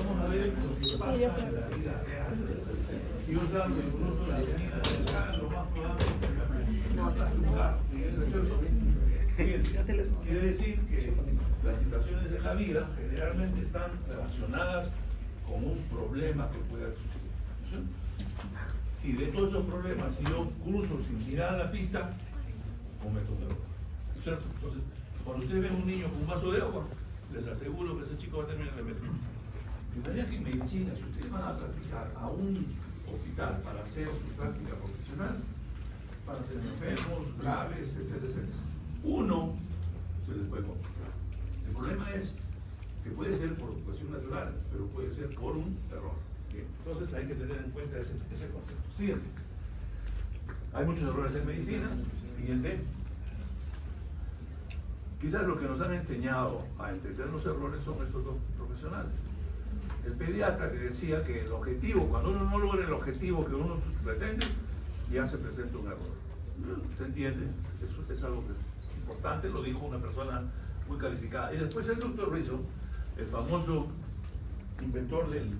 vamos a ver lo que pasa en la vida real. Y usando incluso la avenida del carro, lo más probable es que no está tu carro. Quiere decir que las situaciones de la vida generalmente están relacionadas con un problema que pueda existir. Si de todos esos problemas, si yo cruzo sin mirar la pista, cometo un error. ¿Cierto? Entonces, cuando ustedes ven un niño con un vaso de agua, les aseguro que ese chico va a terminar de emergencia. De manera que en medicina, si ustedes van a practicar a un hospital para hacer su práctica profesional, para ser enfermos, graves, etcétera, etcétera, uno se les puede complicar. El problema es que puede ser por cuestión natural, pero puede ser por un error. Bien, entonces hay que tener en cuenta ese concepto. Siguiente. Hay muchos errores en medicina. Siguiente. Quizás lo que nos han enseñado a entender los errores son estos dos profesionales. El pediatra que decía que el objetivo, cuando uno no logra el objetivo que uno pretende, ya se presenta un error. ¿Se entiende? Eso es algo que es importante, lo dijo una persona muy calificada. Y después el doctor Rizzo, el famoso inventor del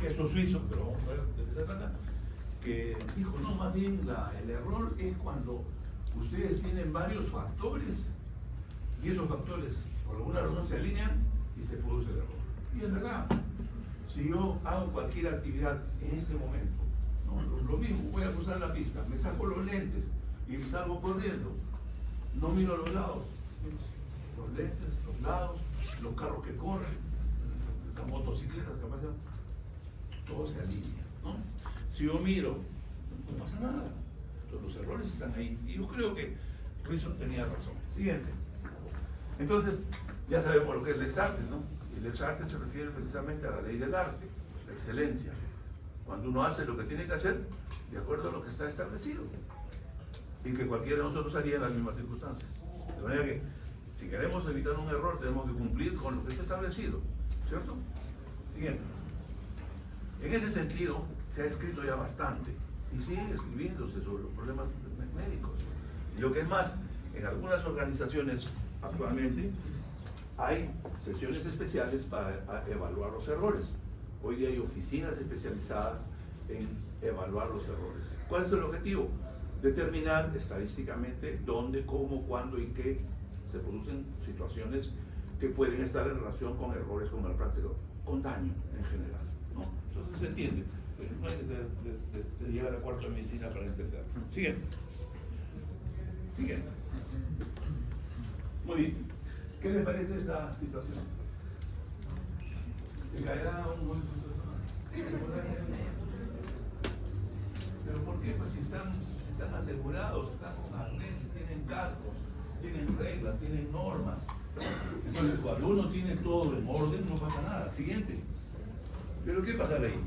queso suizo, pero vamos a ver de qué se trata, que dijo, no, más bien el error es cuando ustedes tienen varios factores y esos factores por alguna razón se alinean y se produce el error. Y es verdad, si yo hago cualquier actividad en este momento, ¿no? Lo mismo, voy a cruzar la pista, me saco los lentes y me salgo corriendo, no miro a los lados, los lentes, los lados, los carros que corren, las motocicletas que pasan, todo se alinea, ¿no? Si yo miro, no pasa nada. Entonces, los errores están ahí. Y yo creo que Rizzo tenía razón. Siguiente. Entonces, ya sabemos lo que es Lex Artes, ¿no? Y Lex Artes se refiere precisamente a la ley del arte, la excelencia. Cuando uno hace lo que tiene que hacer, de acuerdo a lo que está establecido. Y que cualquiera de nosotros haría en las mismas circunstancias. De manera que, si queremos evitar un error, tenemos que cumplir con lo que está establecido. ¿Cierto? Siguiente. En ese sentido, se ha escrito ya bastante y sigue escribiéndose sobre los problemas médicos. Y lo que es más, en algunas organizaciones actualmente hay sesiones especiales para evaluar los errores. Hoy día hay oficinas especializadas en evaluar los errores. ¿Cuál es el objetivo? Determinar estadísticamente dónde, cómo, cuándo y qué se producen situaciones que pueden estar en relación con errores con malpraxis, con daño en general, ¿no? Entonces se entiende, no hay de llegar a cuarto de medicina para entender. Siguiente. Siguiente. Muy bien. ¿Qué les parece esta situación? ¿Se caerá un buen ¿Pero por qué? Pues si están asegurados, están con arneses, tienen cascos, tienen reglas, tienen normas. Entonces, cuando uno tiene todo en orden, no pasa nada. Siguiente. ¿Pero qué pasa ahí?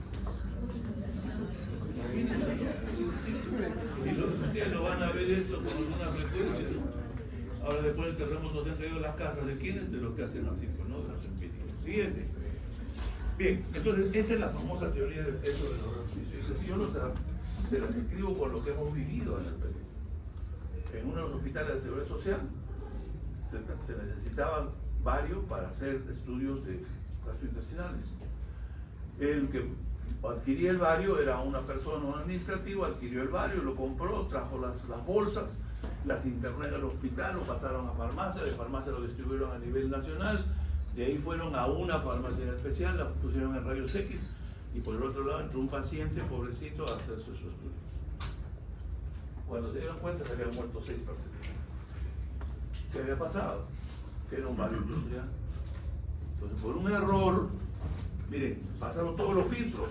Y ustedes lo van a ver esto con alguna frecuencia, ¿no? Ahora, después del terremoto nos han traído las casas de quiénes, de los que hacen así, pues, ¿no? De los empíricos. Siguiente. Bien, entonces, esa es la famosa teoría del peso de los beneficios. Yo se las escribo por lo que hemos vivido en el Perú. En uno de los hospitales de seguridad social se necesitaban varios para hacer estudios de gastrointestinales. El que adquiría el vario era una persona, un administrativo, adquirió el vario, lo compró, trajo las bolsas, las internó en el hospital, lo pasaron a farmacia, de farmacia lo distribuyeron a nivel nacional, de ahí fueron a una farmacia especial, la pusieron en rayos X, y por el otro lado entró un paciente, pobrecito, a hacerse su estudio. Cuando se dieron cuenta se habían muerto 6 personas. ¿Qué había pasado? Que era un vario industrial. Entonces, por un error, miren, pasaron todos los filtros.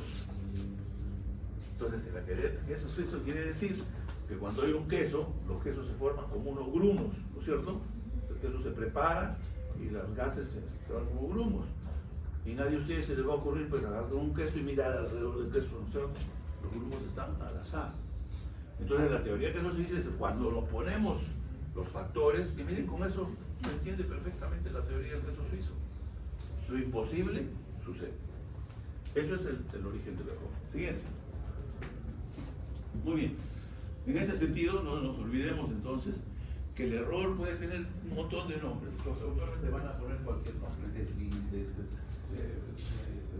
Entonces, esos filtros quiere decir que cuando hay un queso, los quesos se forman como unos grumos, ¿no es cierto? El queso se prepara y los gases se van como grumos. Y nadie de ustedes se les va a ocurrir pues agarrar un queso y mirar alrededor del queso, ¿no es cierto? Los grumos están al azar. Entonces, la teoría que nos dice es cuando nos ponemos los factores, y miren, con eso se entiende perfectamente la teoría del queso suizo. Lo imposible sucede. Eso es el origen del error. Siguiente. Muy bien. En ese sentido, no nos olvidemos entonces que el error puede tener un montón de nombres. Los autores le van a poner cualquier nombre, deslices,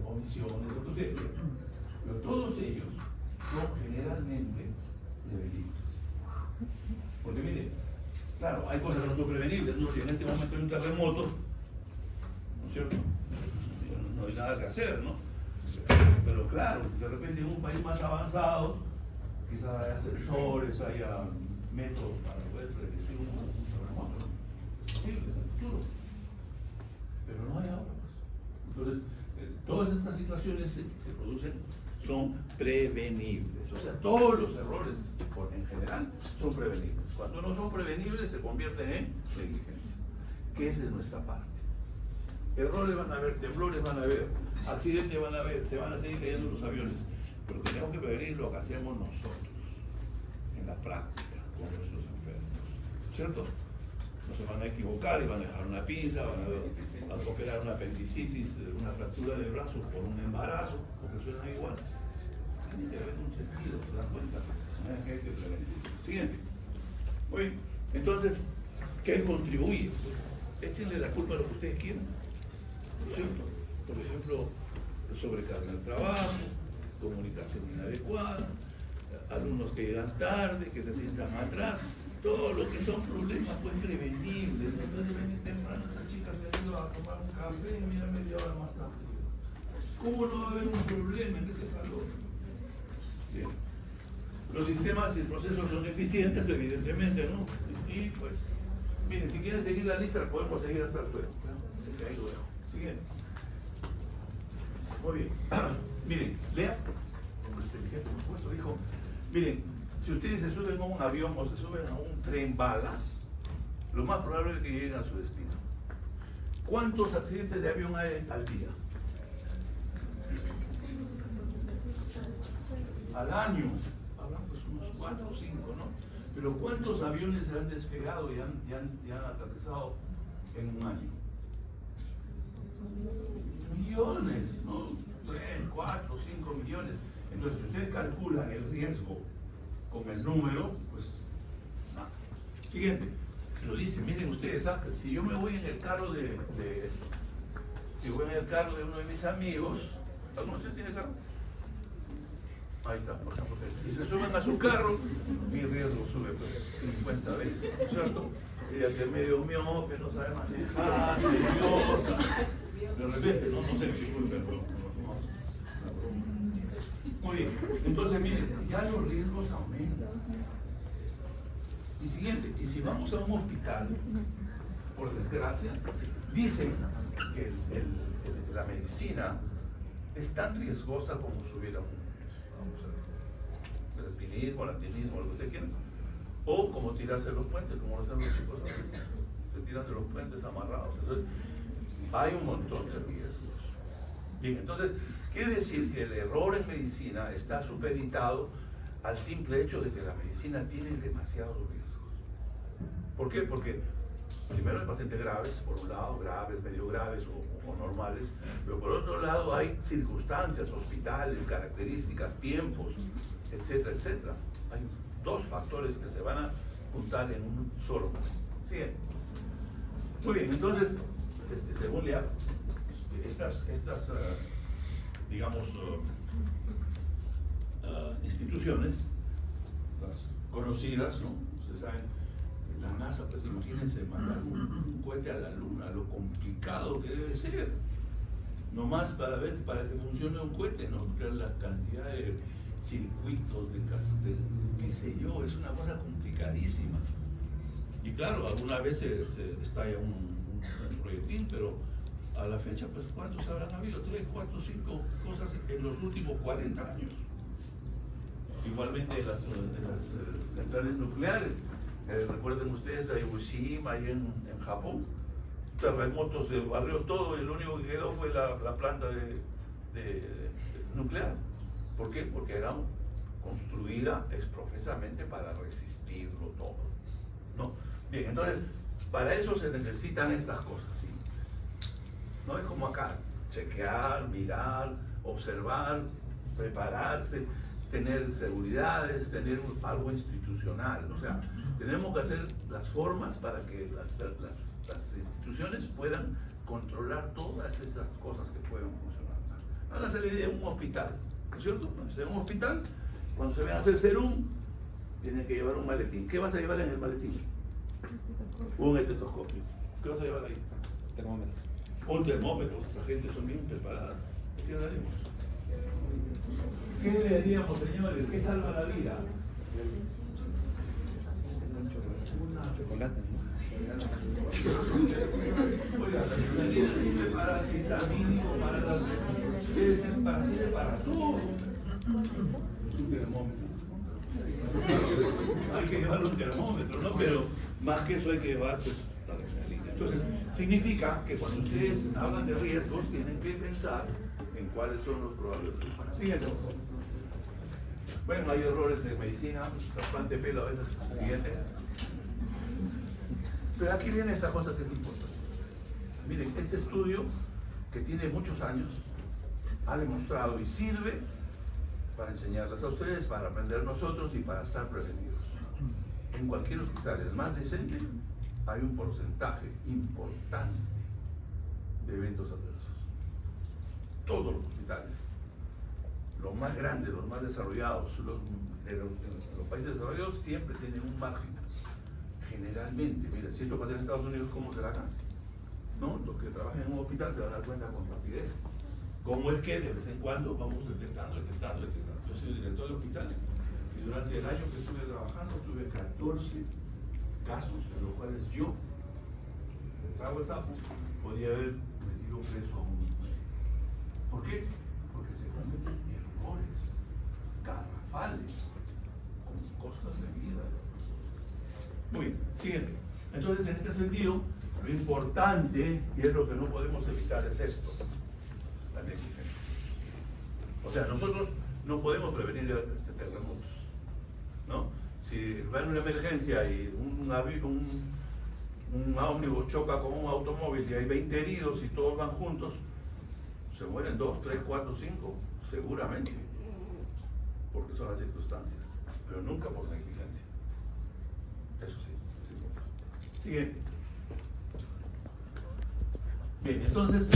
omisiones. inundaciones, lo que ustedes quieran. Pero todos ellos son generalmente prevenibles. Porque miren, claro, hay cosas que no son prevenibles, ¿no? Si en este momento hay un terremoto, ¿no es cierto? No hay nada que hacer, ¿no? Pero claro, de repente en un país más avanzado, quizás haya sensores, haya métodos para poder predecir un terremoto. Sí, es el futuro. Pero no hay ahora. Entonces, todas estas situaciones se producen, son prevenibles. O sea, todos los errores en general son prevenibles. Cuando no son prevenibles se convierten en negligencia, que esa es nuestra parte. Errores van a haber, temblores van a haber, accidentes van a haber, se van a seguir cayendo los aviones, pero tenemos que prevenir lo que hacemos nosotros, en la práctica, con nuestros enfermos, ¿cierto? No se van a equivocar y van a dejar una pinza, van a operar una apendicitis, una fractura de brazo por un embarazo, porque suenan igual. Tiene que haber un sentido, ¿se dan cuenta? Hay que prevenir. Siguiente. Muy bien, entonces, ¿qué contribuye? Pues échenle la culpa a lo que ustedes quieran, ¿no es cierto? Por ejemplo, sobrecarga en el trabajo, comunicación inadecuada, alumnos que llegan tarde, que se sientan atrás, todo lo que son problemas pues prevenibles. Entonces venir temprano, esa chica se ha ido a tomar un café y mira media hora más tarde. ¿Cómo no va a haber un problema en este salón? Bien. Los sistemas y procesos son eficientes, evidentemente, ¿no? Y pues, miren, si quieren seguir la lista, podemos seguir hasta el suelo. Se cae luego. Siguiente. Muy bien. Miren, lea. Dijo, miren, si ustedes se suben a un avión o se suben a un tren bala, lo más probable es que lleguen a su destino. ¿Cuántos accidentes de avión hay al día? Al año, hablamos pues unos 4 o 5, ¿no? Pero ¿cuántos aviones se han despegado y han aterrizado en un año? Millones, ¿no? 3, 4, 5 millones. Entonces, si ustedes calculan el riesgo con el número, pues nada. Siguiente. Lo dice, miren ustedes, si yo me voy en el carro si voy en el carro de uno de mis amigos, ¿alguno de ustedes tiene carro? Ahí está, por ejemplo. Y se suben a su carro, mi riesgo sube pues 50 veces, ¿no es cierto? Y el que es medio miope, no sabe manejar, nerviosa. De repente, no sé si fue, pero muy bien. Entonces, miren, ya los riesgos aumentan. Y siguiente, y si vamos a un hospital, por desgracia, dicen que la medicina es tan riesgosa como si hubiera el alpinismo, el antinismo, lo que ustedes quieran, o como tirarse los puentes, como lo hacen los chicos ahorita, se tiran de los puentes amarrados. Entonces, hay un montón de riesgos. Bien, entonces, quiere decir que el error en medicina está supeditado al simple hecho de que la medicina tiene demasiados riesgos. ¿Por qué? Porque primero hay pacientes graves, por un lado, graves, medio graves o normales, pero por otro lado hay circunstancias, hospitales, características, tiempos, etcétera, etcétera. Hay 2 factores que se van a juntar en un solo momento. Siguiente. Muy bien, entonces, según Lea, estas digamos, instituciones, las conocidas, ¿no? Ustedes saben, la NASA, pues imagínense mandar un cohete a la Luna, lo complicado que debe ser. Nomás para que funcione un cohete, ¿no? La cantidad de circuitos, de qué sé yo, es una cosa complicadísima. Y claro, alguna vez se estalla un proyectil, pero a la fecha, pues, ¿cuántos habrán habido? 3, 4, 5 cosas en los últimos 40 años. Igualmente en las centrales nucleares. Recuerden ustedes la Hiroshima ahí en Japón. Terremotos se barrió todo y lo único que quedó fue la planta de nuclear. ¿Por qué? Porque era construida exprofesamente para resistirlo todo, ¿no? Bien, entonces, para eso se necesitan estas cosas, ¿sí? No es como acá, chequear, mirar, observar, prepararse, tener seguridades, tener algo institucional. O sea, tenemos que hacer las formas para que las instituciones puedan controlar todas esas cosas que puedan funcionar. Nada póngase la idea de un hospital, ¿no es cierto? Cuando esté en un hospital, cuando se vayan a hacer serum, tienen que llevar un maletín. ¿Qué vas a llevar en el maletín? Un estetoscopio. ¿Qué vas a llevar ahí? Termómetro. Un termómetro. Nuestra gente son bien preparadas. ¿Qué le haríamos? ¿Qué le haríamos, señores? ¿Qué salva la vida? Chocolate, ¿no? Oiga, la vitamina sirve para antihistamínico, sirve para todo. Un termómetro. Hay que llevar un termómetro, ¿no? Pero más que eso hay que llevar, pues, la adrenalina. Entonces, significa que cuando ustedes hablan de riesgos, tienen que pensar en cuáles son los probables riesgos. Siguiente. Bueno, hay errores de medicina, trasplante de pelo a veces. Siguiente. Pero aquí viene esta cosa que es importante. Miren, este estudio, que tiene muchos años, ha demostrado y sirve para enseñarlas a ustedes, para aprender nosotros y para estar prevenidos. En cualquier hospital, el más decente, hay un porcentaje importante de eventos adversos. Todos los hospitales, los más grandes, los más desarrollados, los países desarrollados siempre tienen un margen. Generalmente, mira, si esto pasa en Estados Unidos, ¿cómo será acá? ¿No? Los que trabajan en un hospital se van a dar cuenta con rapidez. ¿Cómo es que de vez en cuando vamos detectando? Yo soy director del hospital y durante el año que estuve trabajando tuve 14 casos en los cuales yo, el trago el sapo, podía haber metido preso a un médico. ¿Por qué? Porque se cometen errores garrafales con costas de vida de las personas. Muy bien, siguiente. Entonces, en este sentido, lo importante, y es lo que no podemos evitar, es esto: la negligencia. O sea, nosotros no podemos prevenir terremotos, ¿no? Si va en una emergencia y un ómnibus choca con un automóvil y hay 20 heridos y todos van juntos, se mueren 2, 3, 4, 5, seguramente, porque son las circunstancias, pero nunca por negligencia. Eso sí, es importante. Siguiente. Bien, entonces,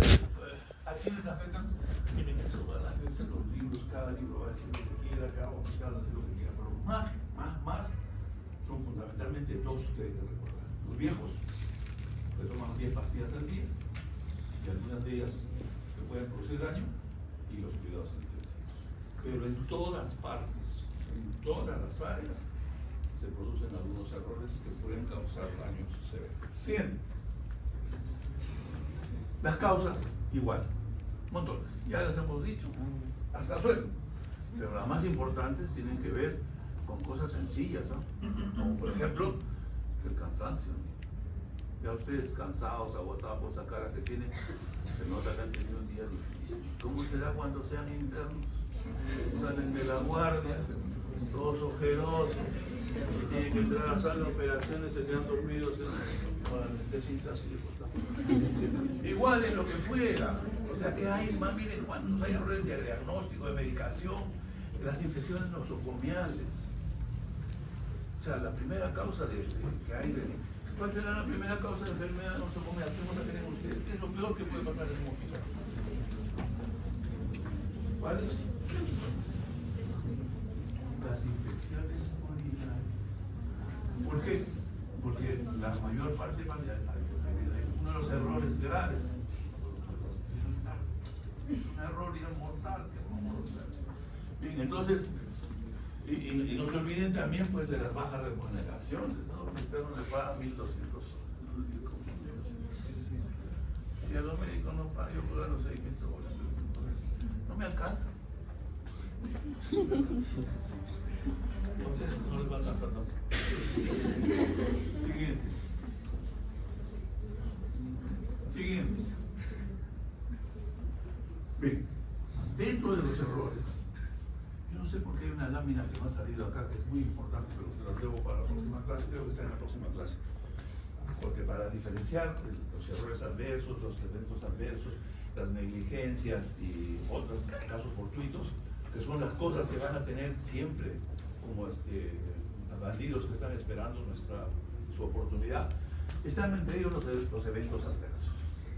¿a quiénes afectan? Miren, eso van a leerse los libros, cada libro va a decir lo que quiera, cada hospital va a decir lo que quiera, pero más son fundamentalmente dos que hay que recordar. Los viejos, que toman 10 pastillas al día, y algunas de ellas que pueden producir daño, y los cuidados intensivos. Pero en todas partes, en todas las áreas, se producen algunos errores que pueden causar daños severos. Siguiente. Las causas, igual, montones, ya las hemos dicho, hasta suelo. Pero las más importantes tienen que ver con cosas sencillas, ¿no? Como por ejemplo, el cansancio. Ya ustedes cansados, agotados por esa cara que tienen, se nota que han tenido un día difícil. ¿Cómo será cuando sean internos? Salen de la guardia, todos ojerosos, y tienen que entrar a la sala de operaciones, se quedan dormidos con anestesistas y igual en lo que fuera. O sea que hay más, miren cuántos hay errores de diagnóstico, de medicación, las infecciones nosocomiales. O sea, la primera causa que hay de... ¿Cuál será la primera causa de enfermedad nosocomial? ¿Qué cosa tienen ustedes? ¿Qué es lo peor que puede pasar en un hospital? ¿Cuál es? Las infecciones urinarias. ¿Por qué? Porque la mayor parte de uno de los errores graves es un error mortal que vamos a hacer. Bien, entonces, y no se olviden también pues de las bajas remuneraciones, ¿no? Usted no le paga 1.200. Si a los médicos no pagan, yo puedo dar los 6.000 soles. No me alcanza. Entonces no les va a alcanzar tampoco. Siguiente. Bien, dentro de los errores, yo no sé por qué hay una lámina que me ha salido acá que es muy importante, pero se las debo para la próxima clase, creo que está en la próxima clase. Porque para diferenciar los errores adversos, los eventos adversos, las negligencias y otros casos fortuitos, que son las cosas que van a tener siempre como bandidos que están esperando su oportunidad, están entre ellos los eventos adversos,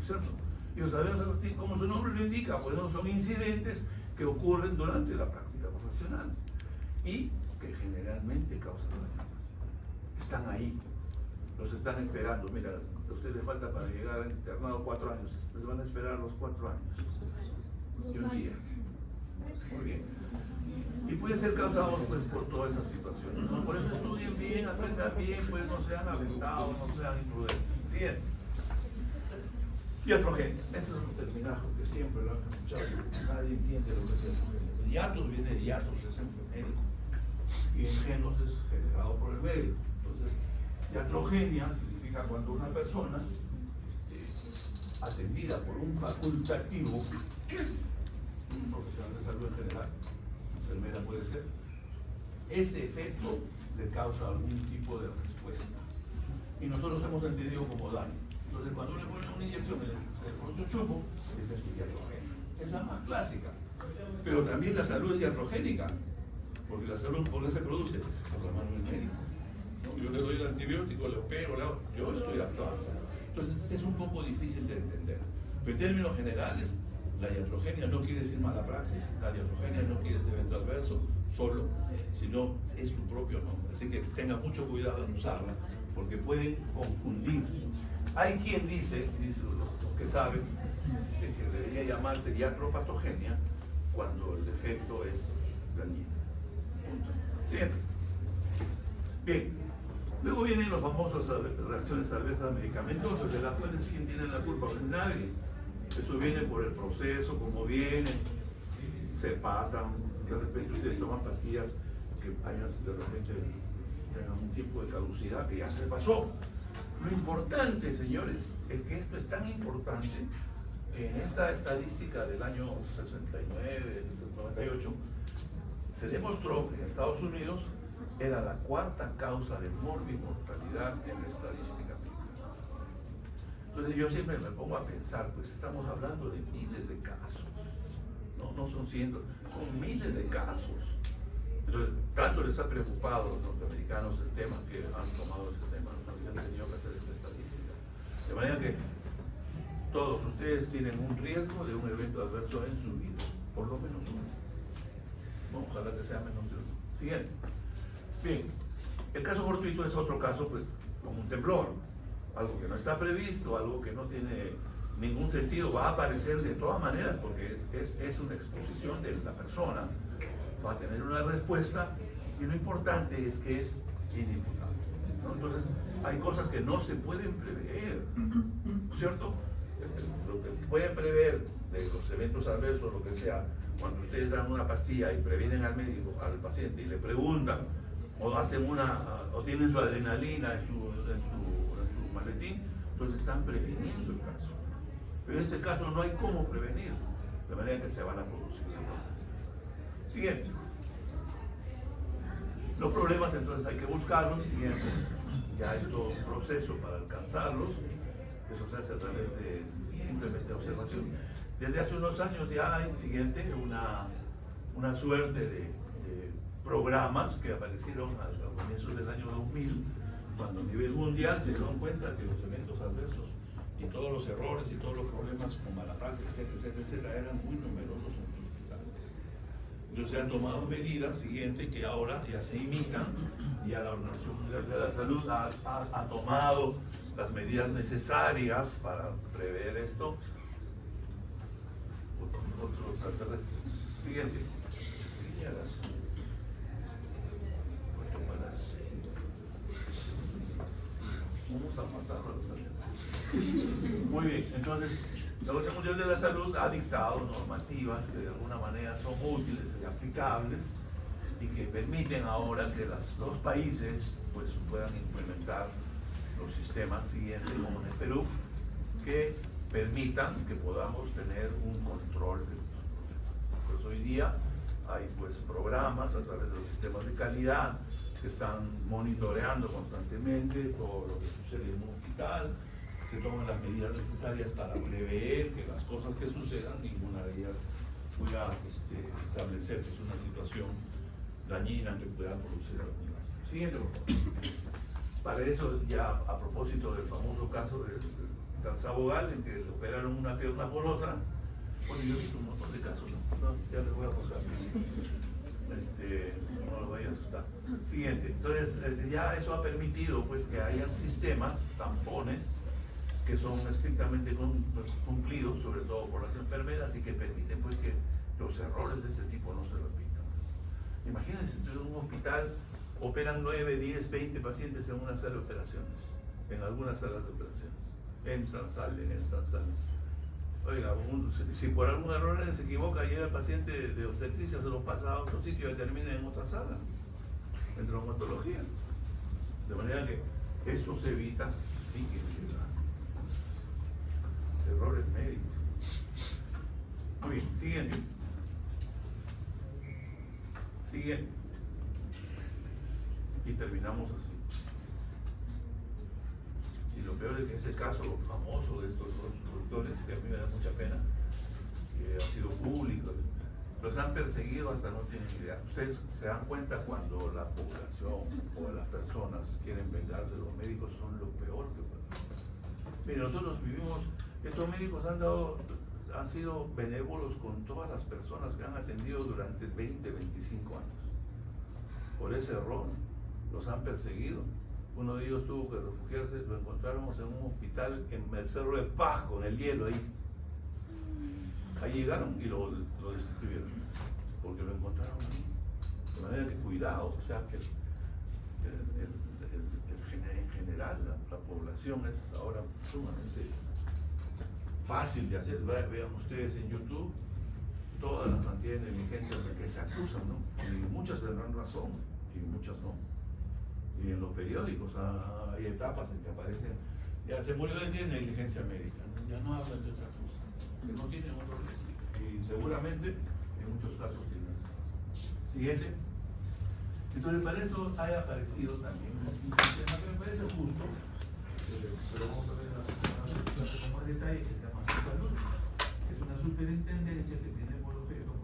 ¿cierto? Y los adversos, como su nombre lo indica, pues no son incidentes que ocurren durante la práctica profesional y que generalmente causan problemas. Están ahí, los están esperando. Mira, a usted le falta para llegar al internado 4 años, les van a esperar los 4 años. Y un día. Muy bien. Y puede ser causado pues por todas esas situaciones, ¿no? Por eso estudien bien, aprendan bien, pues no sean aventados, no sean imprudentes. Siguiente. Iatrogenia. Ese es un terminajo que siempre lo han escuchado. Nadie entiende lo que es iatrogenia. Iatrus viene de iatrus, es el médico. Y en genos es generado por el médico. Entonces, iatrogenia significa cuando una persona atendida por un facultativo, un profesional de salud en general, enfermera puede ser, ese efecto le causa algún tipo de respuesta. Y nosotros hemos entendido como daño. Entonces, cuando le ponen una inyección en el chupo, esa es iatrogenia. Es la más clásica. Pero también la salud es iatrogénica. Porque la salud, ¿por qué se produce? Por la mano del médico. ¿No? Yo le doy el antibiótico, le opero, yo estoy actuando. Entonces, es un poco difícil de entender. Pero en términos generales, la iatrogenia no quiere decir mala praxis, la iatrogenia no quiere decir evento adverso solo, sino es su propio nombre. Así que tenga mucho cuidado en usarla, porque pueden confundirse. Hay quien dice los que saben, dice que debería llamarse iatropatogenia cuando el defecto es dañino. Siguiente. Bien, luego vienen los famosos reacciones adversas medicamentosas, de las cuales ¿quién tiene la culpa? Pues nadie. Eso viene por el proceso, como viene, se pasan, de repente ustedes toman pastillas que de repente tengan un tiempo de caducidad que ya se pasó. Lo importante, señores, es que esto es tan importante que en esta estadística del año 69, 98, se demostró que en Estados Unidos era la 4ª causa de morbimortalidad en la estadística médica. Entonces yo siempre me pongo a pensar, pues estamos hablando de miles de casos, no son cientos, son miles de casos. Entonces, tanto les ha preocupado a los norteamericanos el tema que han tomado ese tema, han tenido que hacer esta estadística. De manera que todos ustedes tienen un riesgo de un evento adverso en su vida, por lo menos uno. Bueno, ojalá que sea menos de uno. Siguiente. Bien, el caso fortuito es otro caso, pues, como un temblor. Algo que no está previsto, algo que no tiene ningún sentido, va a aparecer de todas maneras, porque es una exposición de la persona, va a tener una respuesta, y lo importante es que es inimputable, ¿no? Entonces, hay cosas que no se pueden prever, ¿cierto? Lo que pueden prever de los eventos adversos, lo que sea, cuando ustedes dan una pastilla y previenen al médico, al paciente, y le preguntan, o hacen o tienen su adrenalina en su maletín, entonces están preveniendo el caso. Pero en este caso no hay cómo prevenir, de manera que se van a producir. Siguiente. Los problemas entonces hay que buscarlos, siguiente. Ya hay todo un proceso para alcanzarlos, eso se hace a través de simplemente observación. Desde hace unos años ya hay, siguiente, una suerte de programas que aparecieron a comienzos del año 2000, cuando a nivel mundial se dieron cuenta que los eventos adversos y todos los errores y todos los problemas con mala práctica, etcétera, eran muy numerosos en los hospitales. Entonces se han tomado medidas siguientes que ahora ya se imitan, ya la Organización Mundial de la Salud ha tomado las medidas necesarias para prever esto. Otros extraterrestres. Siguiente. Vamos a matarlo a los alimentos. Muy bien, entonces la Organización Mundial de la Salud ha dictado normativas que de alguna manera son útiles y aplicables y que permiten ahora que los países pues puedan implementar los sistemas siguientes, como en el Perú, que permitan que podamos tener un control de los problemas. Pues hoy día hay pues programas a través de los sistemas de calidad que están monitoreando constantemente todo lo que sucede en un hospital, se toman las medidas necesarias para prever que las cosas que sucedan, ninguna de ellas pueda establecer que es una situación dañina que pueda producir algún daño. Siguiente, por favor. Para eso, ya a propósito del famoso caso de está el Sabogal, en que le operaron una pierna por otra. Bueno, yo he visto un montón de casos, ¿no? Ya les voy a contar. No lo vaya a asustar. Siguiente. Entonces, ya eso ha permitido pues que hayan sistemas, tampones, que son estrictamente cumplidos, sobre todo por las enfermeras, y que permiten pues que los errores de ese tipo no se repitan. Imagínense, en un hospital operan 9, 10, 20 pacientes en una sala de operaciones, en algunas salas de operaciones. Entran, salen. Oiga, si por algún error se equivoca, llega el paciente de obstetricia, se lo pasa a otro sitio y termina en otra sala, en traumatología. De manera que esto se evita, errores médicos. Muy bien, siguiente. Y terminamos así. Y lo peor es que ese caso famoso de estos dos doctores, que a mí me da mucha pena, que ha sido público, los han perseguido hasta no tienen idea. Ustedes se dan cuenta cuando la población o las personas quieren vengarse de los médicos, son lo peor que pueden hacer. Mire, nosotros vivimos, estos médicos han sido benévolos con todas las personas que han atendido durante 20, 25 años. Por ese error los han perseguido. Uno de ellos tuvo que refugiarse, lo encontramos en un hospital en el Cerro de Paz, con el hielo ahí. Ahí llegaron y lo destituyeron, porque lo encontraron ahí. De manera que cuidado, o sea que en general la población es ahora sumamente fácil de hacer. Vean ustedes en YouTube todas las cantidades de negligencias de que se acusan, ¿no? Y muchas tendrán razón y muchas no. Y en los periódicos hay etapas en que aparecen, ya se murió de negligencia médica, ¿no? Ya no hablan de otra cosa, que no tienen otro riesgo. Y seguramente en muchos casos tienen. Siguiente. Entonces, para esto haya aparecido también un sistema que me parece justo, pero vamos a ver con más detalle, que se llama Salud. Es una superintendencia que tiene por objeto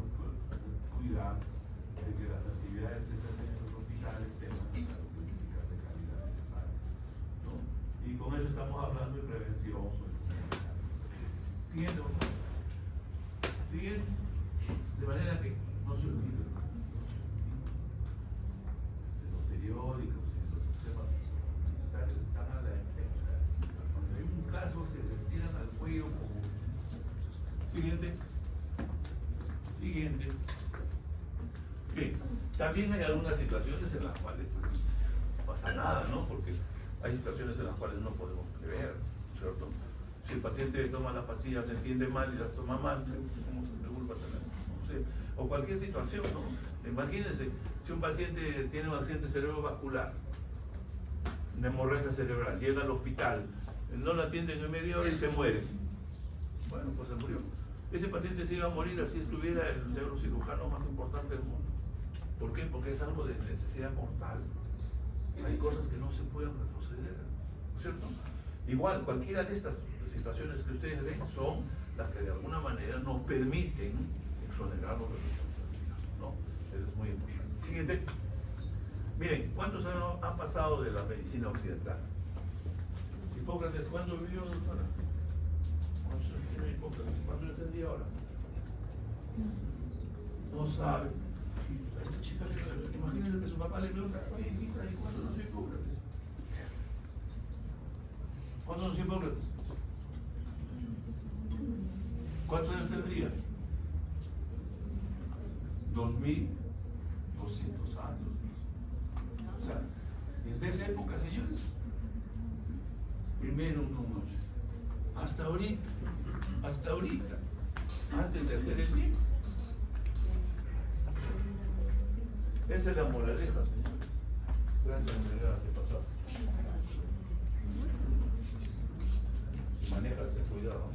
cuidar de que las actividades que se hacen en los hospitales tengan las características de calidad necesarias, ¿no? Y con eso estamos hablando de prevención. Siguiente, por favor. Siguiente. De manera que no se olvide. Los periódicos y esos sistemas están a la defensa. Cuando hay un caso se les tiran al cuello como... Siguiente. Bien, también hay algunas situaciones en las cuales pues, no pasa nada, ¿no? Porque hay situaciones en las cuales no podemos prever, ¿cierto? Si el paciente toma las pastillas, se entiende mal y las toma mal, ¿cómo se preocupa tener? No sé. O cualquier situación, ¿no? Imagínense, si un paciente tiene un accidente cerebrovascular, una hemorragia cerebral, llega al hospital, no lo atienden en media hora y se muere. Bueno, pues se murió. Ese paciente se iba a morir así estuviera el neurocirujano más importante del mundo. ¿Por qué? Porque es algo de necesidad mortal. Hay cosas que no se pueden retroceder, ¿cierto? Igual, cualquiera de estas situaciones que ustedes ven son las que de alguna manera nos permiten exonerarnos de responsabilidad, ¿no? Eso es muy importante. Siguiente. Miren, ¿cuántos años han pasado de la medicina occidental? Hipócrates, ¿cuándo vivió, doctora? ¿Cuánto entendí ahora? No sabe. A esta chica imagínense que su papá le pregunta, oye, hijita, ¿y cuándo nació Hipócrates? ¿Cuándo nació Hipócrates? ¿Cuántos años tendría? 2200 años. O sea, desde esa época, señores, primero una noche. Hasta ahorita, antes de hacer el libro. Esa es la moraleja, señores. Gracias, señora, que pasaste. Manéjase, cuidado.